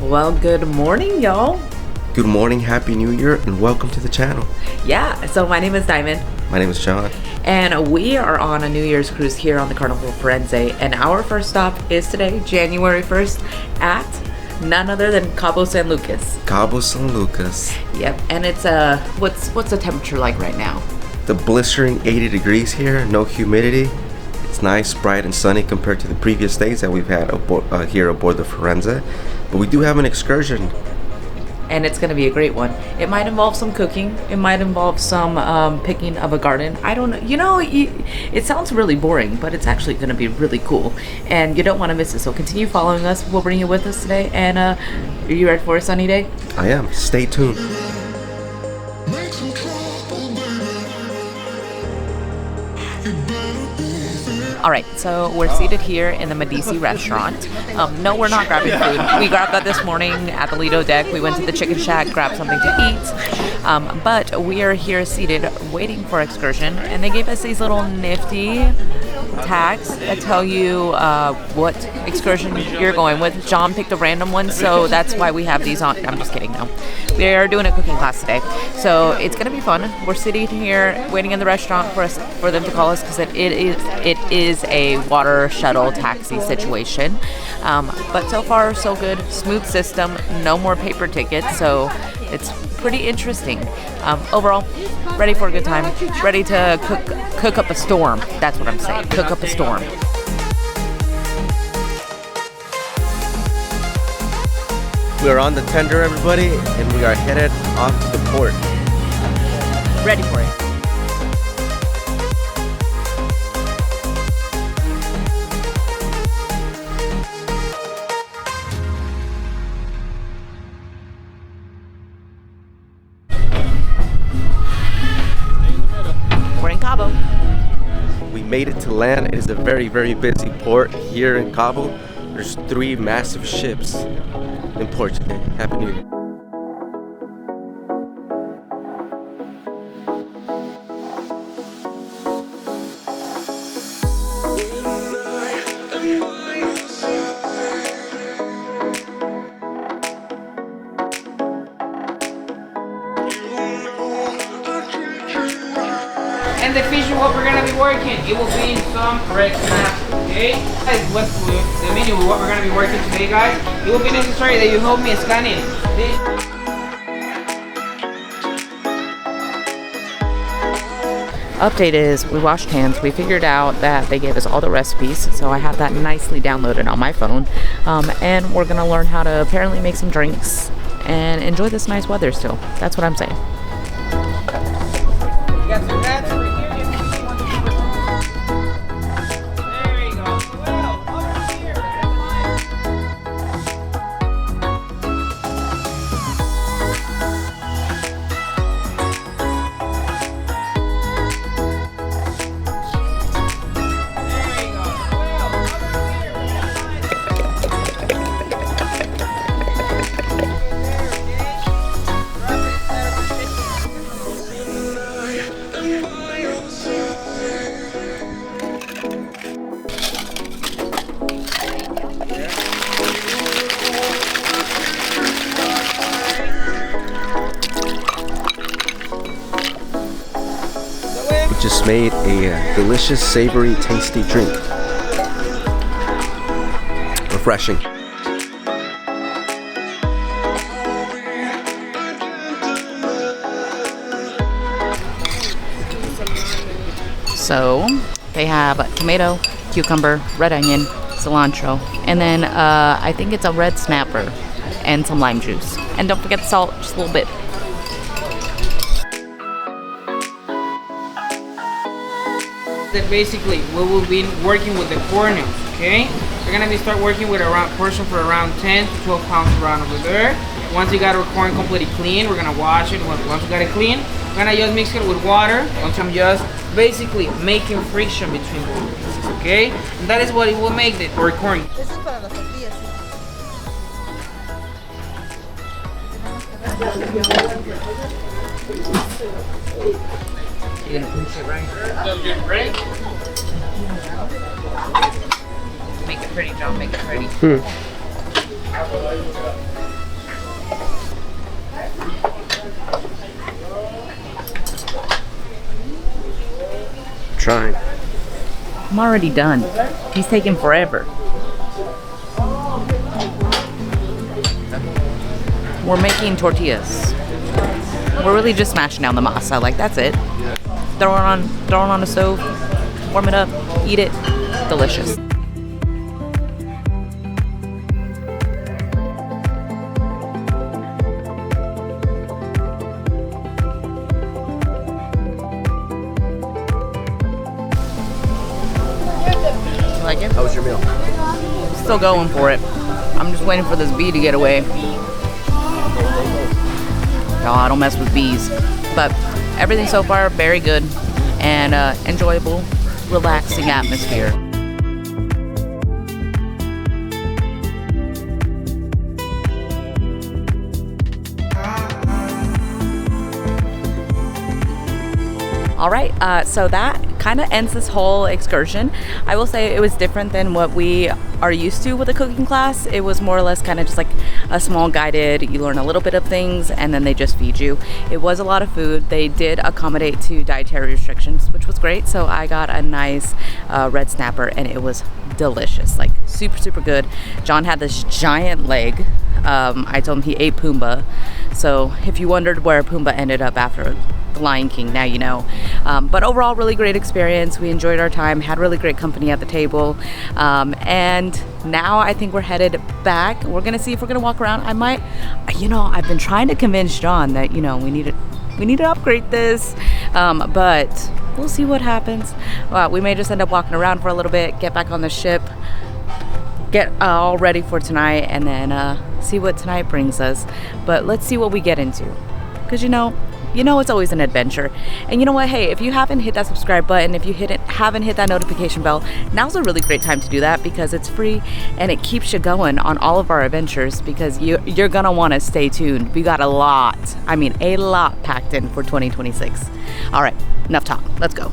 Well, good morning, y'all. Good morning, Happy New Year, and welcome to the channel. Yeah, so my name is Diamond. My name is John. And we are on a New Year's cruise here on the Carnival Firenze. And our first stop is today, January 1st, at none other than Cabo San Lucas. Cabo San Lucas. Yep, and it's what's the temperature like right now? The blistering 80 degrees here, no humidity. It's nice, bright, and sunny compared to the previous days that we've had here aboard the Firenze. But we do have an excursion. And it's going to be a great one. It might involve some cooking. It might involve some picking of a garden. I don't know. You know, it sounds really boring, but it's actually going to be really cool. And you don't want to miss it. So continue following us. We'll bring you with us today. And are you ready for a sunny day? I am. Stay tuned. All right, so we're seated here in the Medici restaurant. No, we're not grabbing food. We grabbed that this morning at the Lido deck. We went to the Chicken Shack, grabbed something to eat. But we are here seated waiting for Excursion, and they gave us these little nifty tags that tell you what excursion you're going with. John picked a random one, so that's why we have these on. I'm just kidding, no. We are doing a cooking class today, so it's going to be fun. We're sitting here waiting in the restaurant for them to call us because it is a water shuttle taxi situation. But so far, so good. Smooth system. No more paper tickets, so it's pretty interesting. Overall, ready for a good time. Ready to cook up a storm. That's what I'm saying. Cook up a storm. We are on the tender, everybody, and we are headed off to the port. Ready for it. We're in Cabo. We made it to land. It is a very, very busy port here in Cabo. There's 3 massive ships in port today. Happy New Year. And the fish what we're gonna be working, it will be some red snapper, okay? What the menu, what we're gonna be working today, guys. It will be necessary that you help me scan it. Update is we washed hands. We figured out that they gave us all the recipes, so I have that nicely downloaded on my phone. And we're gonna learn how to apparently make some drinks and enjoy this nice weather still. That's what I'm saying. You got some hats over here. There you go. Well, over here. Just made a delicious, savory, tasty drink. Refreshing. So they have tomato, cucumber, red onion, cilantro, and then I think it's a red snapper and some lime juice. And don't forget the salt, just a little bit. That basically we will be working with the corners, okay? We're gonna be start working with a portion for around 10 to 12 pounds around over there. Once you got our corn completely clean, we're gonna wash it. Once we got it clean, we're gonna just mix it with water until I'm just basically making friction between the pieces, okay? And that is what it will make our corn. This is para las tortillas. You're gonna push it right here. So you're ready? Make it pretty, John. Make it pretty. trying. I'm already done. He's taking forever. We're making tortillas. We're really just smashing down the masa. Like, that's it. Throw it on the stove, warm it up, eat it. Delicious. You like it? How was your meal? Still going for it. I'm just waiting for this bee to get away. No, I don't mess with bees. But everything so far, very good and enjoyable, relaxing atmosphere. All right, so that kind of ends this whole excursion. I will say it was different than what we are used to with a cooking class. It was more or less kind of just like a small guided, you learn a little bit of things and then they just feed you. It was a lot of food. They did accommodate to dietary restrictions, which was great. So I got a nice red snapper and it was delicious, like super good. John had this giant leg. I told him he ate Pumbaa. So if you wondered where Pumbaa ended up after The Lion King, now you know. But overall, really great experience. We enjoyed our time, had really great company at the table. And now I think we're headed back. We're gonna see if we're gonna walk around. I might, I've been trying to convince John that, we need to upgrade this. But we'll see what happens. We may just end up walking around for a little bit, get back on the ship, get all ready for tonight, and then see what tonight brings us. But let's see what we get into, because it's always an adventure. And you know what, hey, if you haven't hit that subscribe button, if you haven't hit that notification bell, now's a really great time to do that, because it's free and it keeps you going on all of our adventures, because you're gonna want to stay tuned. We got a lot packed in for 2026. All right, enough talk, let's go.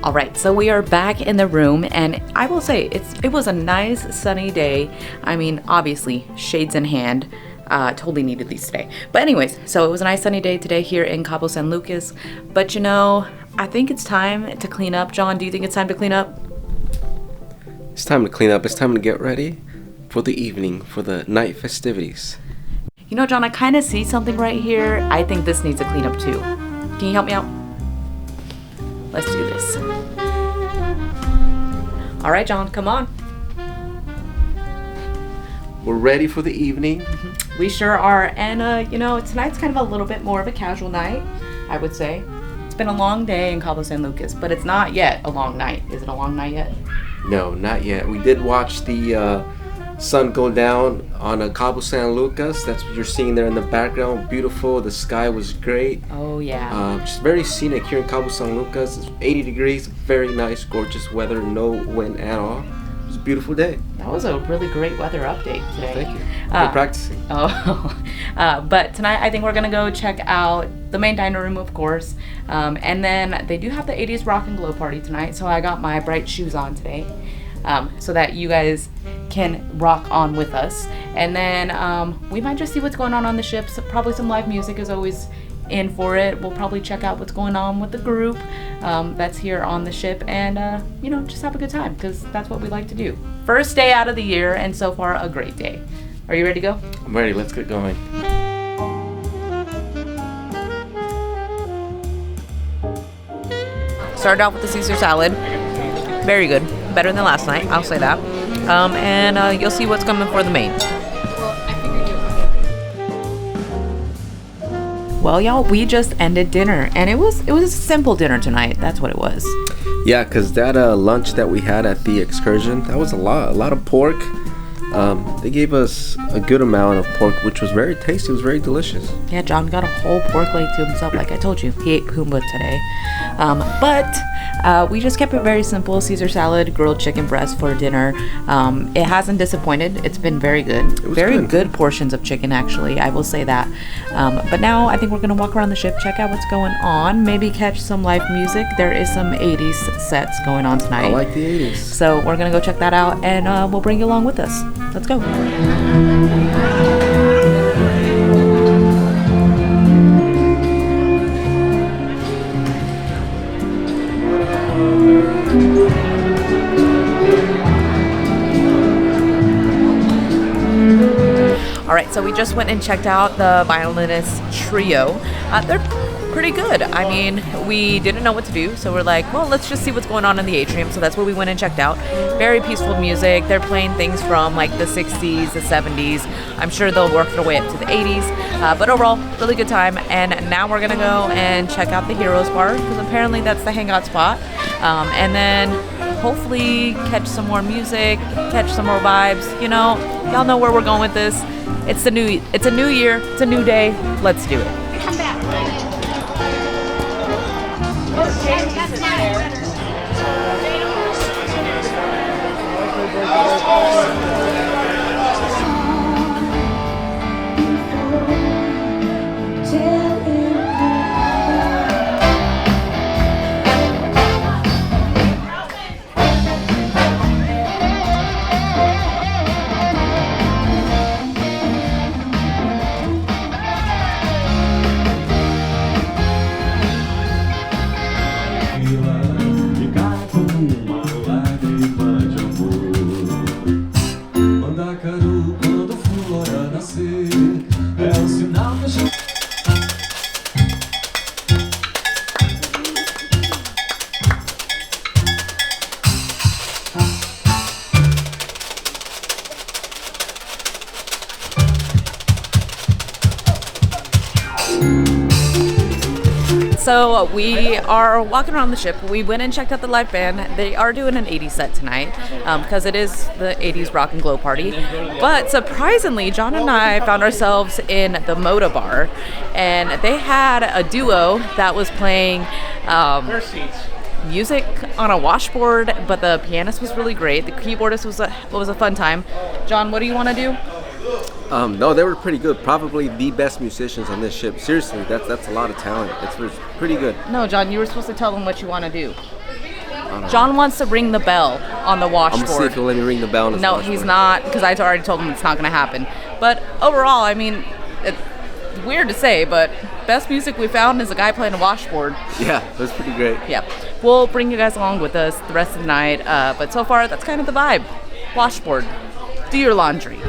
All right, so we are back in the room, and I will say it was a nice sunny day. I mean, obviously, shades in hand. Totally needed these today. But anyways, so it was a nice sunny day today here in Cabo San Lucas. But I think it's time to clean up. John, do you think it's time to clean up? It's time to clean up. It's time to get ready for the evening, for the night festivities. John, I kind of see something right here. I think this needs a cleanup too. Can you help me out? Let's do this. All right, John, come on. We're ready for the evening. We sure are. And, tonight's kind of a little bit more of a casual night, I would say. It's been a long day in Cabo San Lucas, but it's not yet a long night. Is it a long night yet? No, not yet. We did watch the sun go down on Cabo San Lucas. That's what you're seeing there in the background. Beautiful. The sky was great. Oh, yeah. Just very scenic here in Cabo San Lucas. It's 80 degrees. Very nice, gorgeous weather. No wind at all. It was a beautiful day. That was a really great weather update today. Thank you. We're practicing. But tonight I think we're gonna go check out the main dining room, of course, and then they do have the 80s rock and glow party tonight, so I got my bright shoes on today, so that you guys can rock on with us. And then we might just see what's going on the ship. So probably some live music is always in for it. We'll probably check out what's going on with the group that's here on the ship, and just have a good time, because that's what we like to do. First day out of the year, and so far a great day. Are you ready to go? I'm ready. Let's get going. Started out with the Caesar salad. Very good. Better than last night, I'll say that. And you'll see what's coming for the main. Well, y'all, we just ended dinner, and it was a simple dinner tonight. That's what it was. Yeah, because that lunch that we had at the excursion, that was a lot of pork, They gave us a good amount of pork, which was very tasty. It was very delicious. Yeah, John got a whole pork leg to himself. Like I told you, he ate Pumbaa today. But we just kept it very simple. Caesar salad, grilled chicken breast for dinner. It hasn't disappointed. It's been very good. Very good portions of chicken, actually. I will say that. But now I think we're going to walk around the ship, check out what's going on, maybe catch some live music. There is some 80s sets going on tonight. I like the 80s. So we're going to go check that out, and we'll bring you along with us. Let's go. All right, so we just went and checked out the violinist trio. They're pretty good. I mean, we didn't know what to do, so we're like, well, let's just see what's going on in the atrium. So that's what we went and checked out. Very peaceful music. They're playing things from like the 60s, the 70s. I'm sure they'll work their way up to the 80s. But overall, really good time. And now we're gonna go and check out the Heroes Bar, because apparently that's the hangout spot. And then hopefully catch some more music, catch some more vibes. You know, y'all know where we're going with this. It's a new year, it's a new day. Let's do it. So we are walking around the ship. We went and checked out the live band. They are doing an 80s set tonight because it is the 80s rock and glow party. But surprisingly, John and I found ourselves in the Moda Bar, and they had a duo that was playing music on a washboard, but the pianist was really great. The keyboardist was a fun time. John, what do you want to do? No, they were pretty good. Probably the best musicians on this ship. Seriously, that's a lot of talent. It's pretty good. No, John, you were supposed to tell them what you want to do. John wants to ring the bell on the washboard. I'm gonna see if he'll let me ring the bell on the washboard. No, he's not, because I already told him it's not going to happen. But overall, I mean, it's weird to say, but best music we found is a guy playing a washboard. Yeah, it was pretty great. Yeah, we'll bring you guys along with us the rest of the night. But so far, that's kind of the vibe. Washboard. Do your laundry.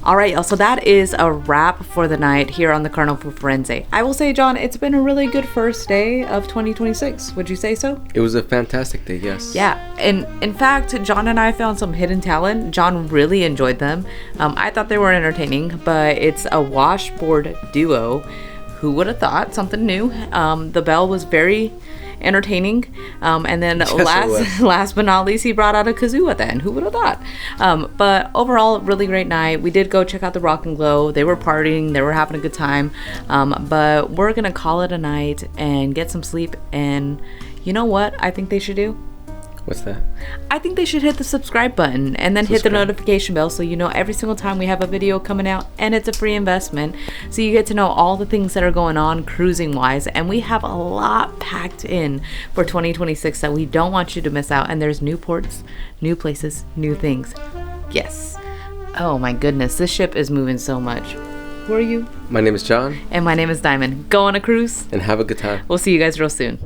All right, y'all, so that is a wrap for the night here on the Carnival Firenze. I will say, John, it's been a really good first day of 2026. Would you say so? It was a fantastic day, yes. Yeah, and in fact, John and I found some hidden talent. John really enjoyed them. I thought they were entertaining, but it's a washboard duo. Who would have thought? Something new. The bell was very entertaining, and then last but not least, he brought out a kazoo at the end. Who would have thought? But overall, really great night. We did go check out the Rock and Glow. They were partying, they were having a good time, but we're gonna call it a night and get some sleep. And you know what I think they should do? What's that? I think they should hit the subscribe button and then hit the notification bell so you know every single time we have a video coming out, and it's a free investment. So you get to know all the things that are going on cruising wise, and we have a lot packed in for 2026 that we don't want you to miss out. And there's new ports, new places, new things. Yes. Oh my goodness, this ship is moving so much. Who are you? My name is John. And my name is Diamond. Go on a cruise. And have a good time. We'll see you guys real soon.